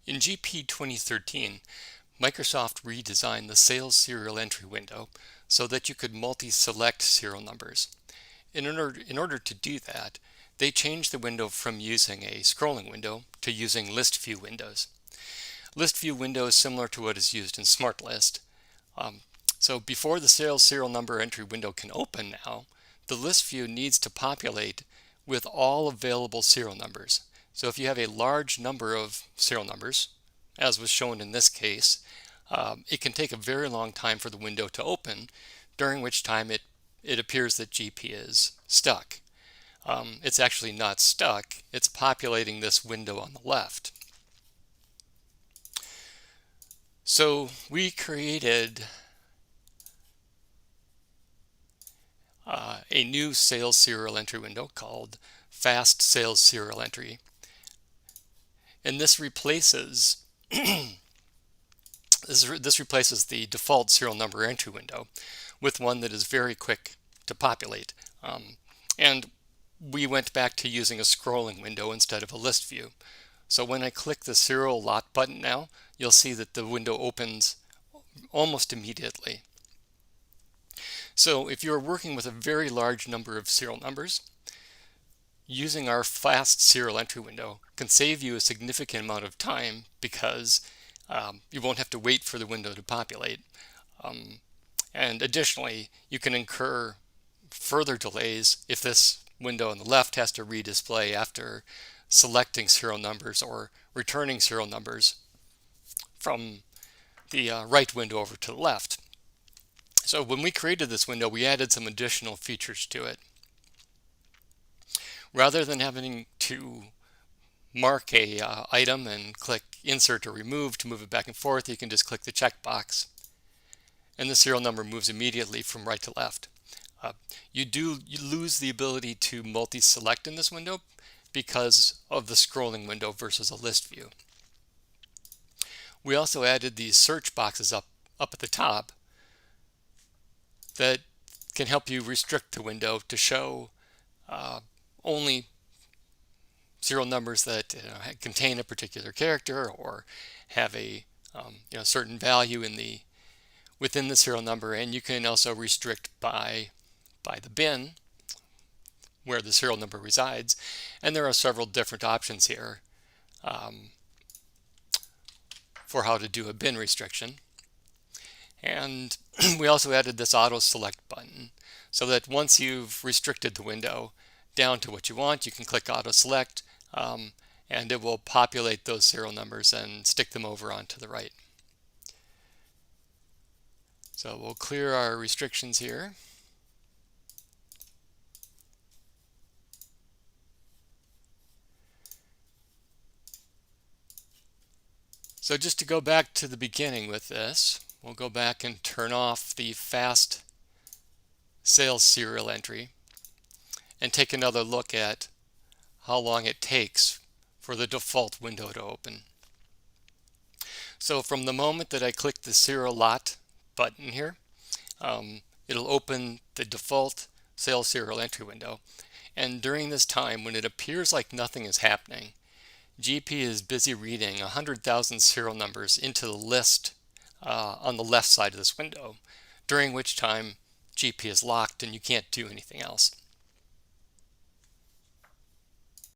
In GP 2013, Microsoft redesigned the sales serial entry window so that you could multi-select serial numbers. In order to do that, they changed the window from using a scrolling window to using list view windows. List view window is similar to what is used in Smart List. So before the sales serial number entry window can open now, the list view needs to populate with all available serial numbers. So if you have a large number of serial numbers, as was shown in this case, it can take a very long time for the window to open, during which time it appears that GP is stuck. It's actually not stuck, it's populating this window on the left. So we created a new sales serial entry window called Fast Sales Serial Entry. And this replaces this replaces the default serial number entry window with one that is very quick to populate. And we went back to using a scrolling window instead of a list view. So when I click the serial lot button now, you'll see that the window opens almost immediately. So if you're working with a very large number of serial numbers, using our fast serial entry window can save you a significant amount of time because you won't have to wait for the window to populate. And additionally, you can incur further delays if this window on the left has to redisplay after selecting serial numbers or returning serial numbers from the right window over to the left. So when we created this window, we added some additional features to it. Rather than having to mark a item and click insert or remove to move it back and forth, you can just click the checkbox and the serial number moves immediately from right to left. You lose the ability to multi-select in this window because of the scrolling window versus a list view. We also added these search boxes up at the top that can help you restrict the window to show only serial numbers that contain a particular character or have a certain value within the serial number, and you can also restrict by the bin where the serial number resides. And there are several different options here for how to do a bin restriction. And we also added this auto select button so that once you've restricted the window down to what you want, you can click auto select and it will populate those serial numbers and stick them over onto the right. So we'll clear our restrictions here. So just to go back to the beginning with this, we'll go back and turn off the fast sales serial entry and take another look at how long it takes for the default window to open. So from the moment that I click the serial lot button here, it'll open the default sales serial entry window. And during this time, when it appears like nothing is happening, GP is busy reading 100,000 serial numbers into the list on the left side of this window, during which time GP is locked and you can't do anything else.